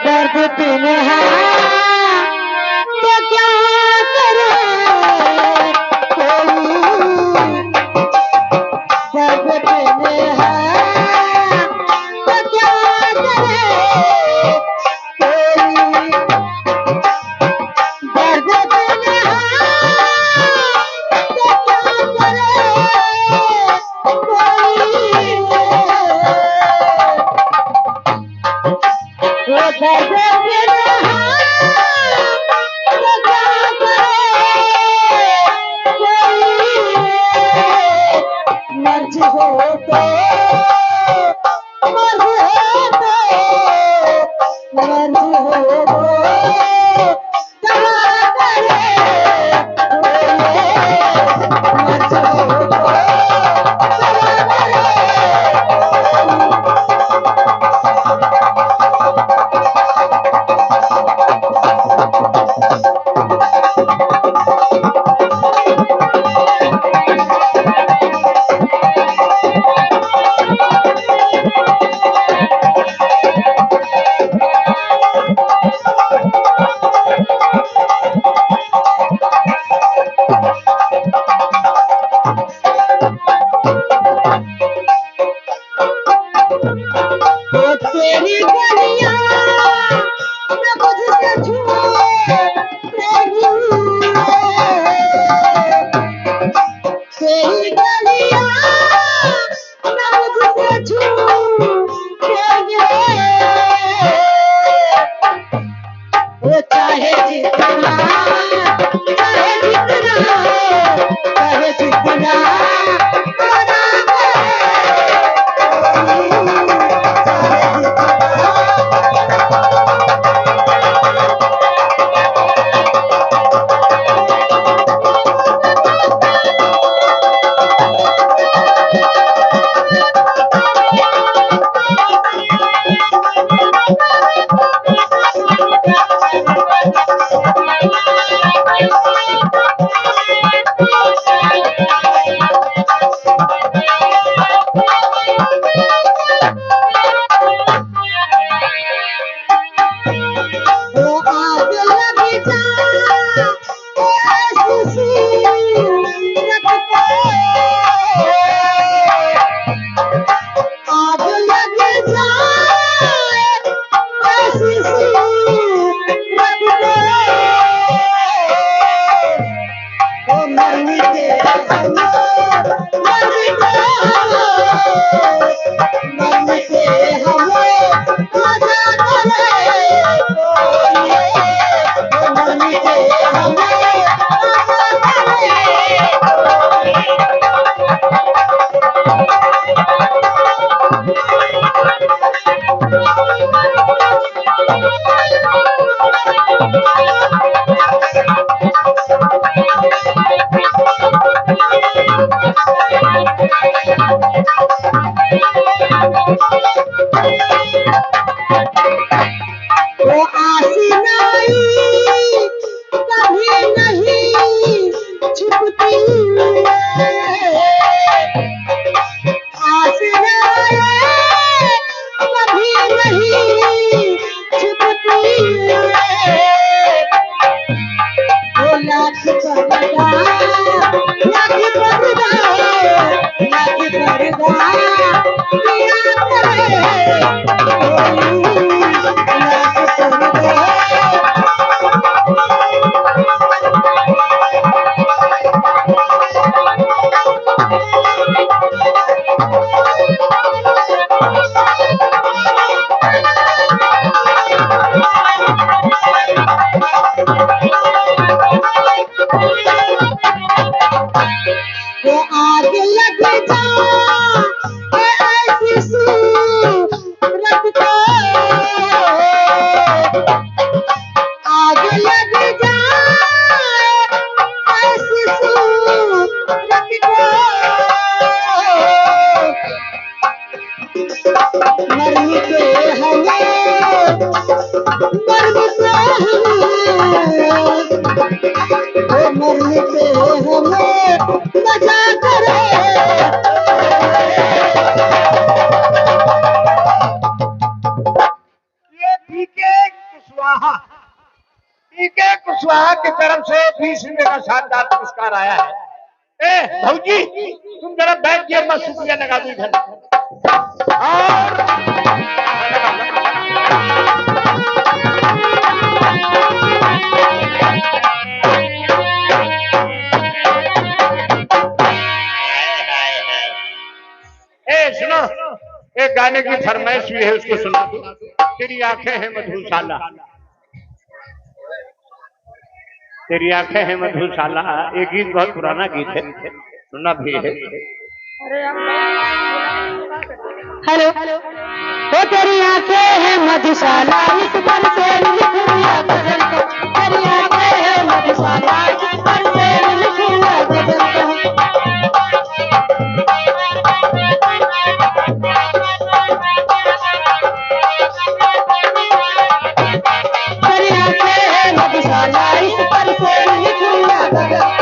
दर्द दिन है तो क्या करे कोई, दर्द दिन है तो क्या करे कोई, दर्द दिन है तो क्या करे कोई, वो दर्द दिन है तो क्या करे कोई, मर्ज हो तो मर्ज हो तो मर्ज हो तो दवा करे मर्ज हो तो दवा करे। तेरी गलियां न मुझसे छूटे तेरी गलियां न मुझसे छूटे, वो चाहे जितना चाहे जितना चाहे जितना वो आसिनाई कभी नहीं छुपती, आसिनाई कभी नहीं छुपती, वो लाख पर्दा लाख पर्दा लाख पर्दा किया करे कोई, लाख पर्दा कुशवाहा की तरफ से 20 रुपए का शानदार पुरस्कार आया है। ए भौजी, तुम जरा बैठ के मैं शुक्रिया लगा दू इधर। सुनो, एक गाने की फरमाइश हुई है, उसको सुना दो। तेरी आंखें हैं मधुशाला, तेरी आंखें हैं मधुशाला। ये गीत बहुत पुराना गीत है, सुना भी है। हेलो, वो तेरी आंखें हैं मधुशाला, इस पर से लिख दिया गजल को। तेरी आंखें हैं मधुशाला, इस पर से लिख दिया गजल को। तेरी आंखें हैं मधुशाला, इस पर से लिख दिया गजल को।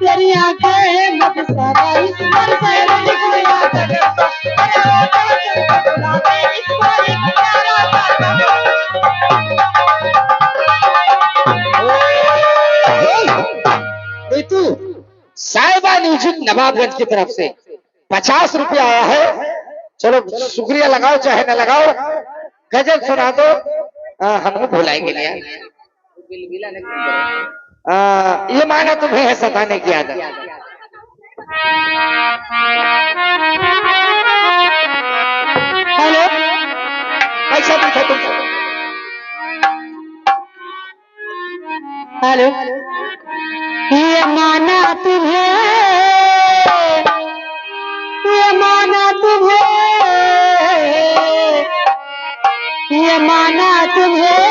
तेरी आंखें हैं मधुशाला, इस पर से लिख दिया गजल को। नीतू, साहिबा म्यूजिक नवाबगंज की तरफ से 50 रुपया आया है। चलो शुक्रिया लगाओ चाहे न लगाओ, गजल सुना दो। हम भुलाएंगे नहीं यार। ये माना तुम्हें है सताने की आदत। हेलो, पैसा पूछो तुमसे। हेलो, ये माना तुम्हें, ये माना तुम्हें, ये माना तुम्हें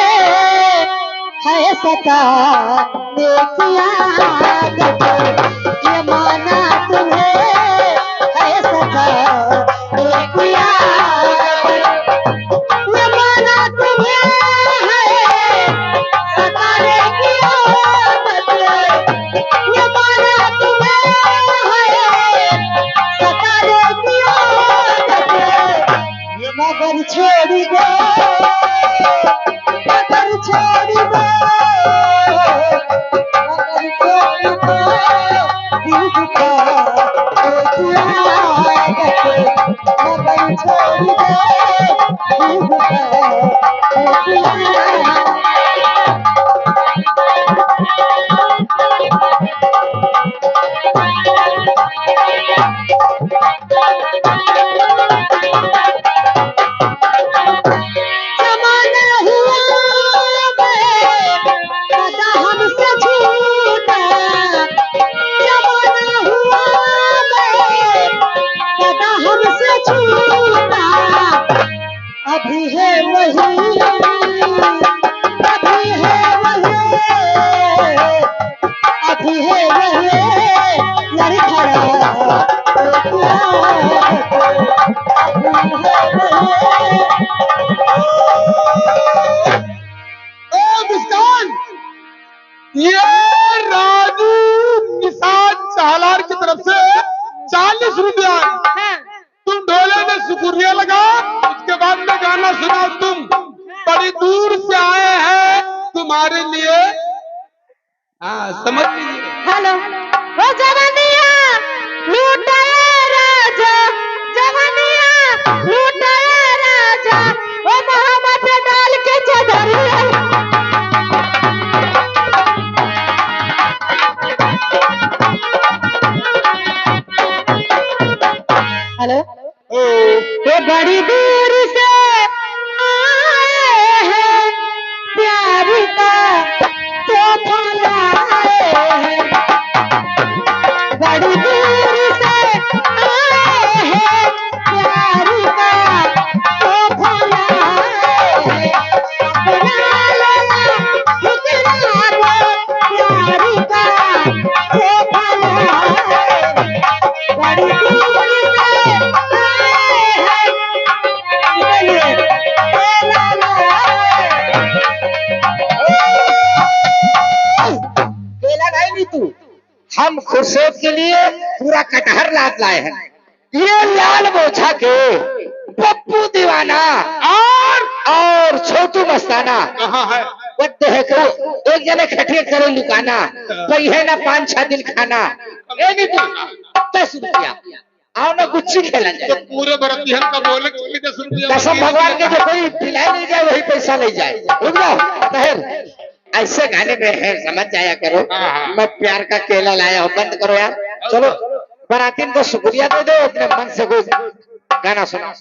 है सताने की आदत। ये माना तुम्हें है सताने की आदत। ये माना तुम्हें है सताने की आदत। ये माना तुम्हें है सताने की आदत। मगर छोड़ दो, मगर छोड़ दो, मगर छोड़ दो, दिल का एक आदत। मगर छोड़ दो, दिल का एक आदत। जमाना हुआ पता हमसे झूठा, जमाना हुआ पता हमसे झूठा। अभी है वही, अभी है वही, अभी है वही लड़खड़ा मुस्कान, ये राजू निशान चालार की तरफ से 40 रुपया। तुम ढोले में शुक्रिया लगा, उसके बाद में गाना सुनाओ। तुम बड़ी दूर से आए हैं, तुम्हारे लिए समझ लीजिए। हेलो, वो जवानिया लूटाया राजा, जवानिया लूटाया राजा, वो मोहब्बत डाल के चदरिया। हेलो, वो बड़ी दूर से आए हैं, प्यार का तोहफा लाए हैं। हम खुर्शेद के लिए पूरा कटहर लाद लाए हैं। ये लाल बोझा के पप्पू दीवाना और छोटू मस्ताना कहाँ है? बद्दे है को एक जने खटिया करे लुकाना है ना 5-6 दिन खाना ए नहीं तो 10 रुपया आओ ना गुच्ची खेला तो जाए। पूरे बरतिहन का बोले कि 10 रुपया कसम भगवान के जो कोई पिलाए नहीं जाए वही पैसा ले जाए। रुक जाओ तहर ऐसे गाने में है समझ जाया करो। मैं प्यार का केला लाया हूँ बंद करो यार। चलो बरातीन को शुक्रिया दे दो अपने मन से कोई गाना सुना।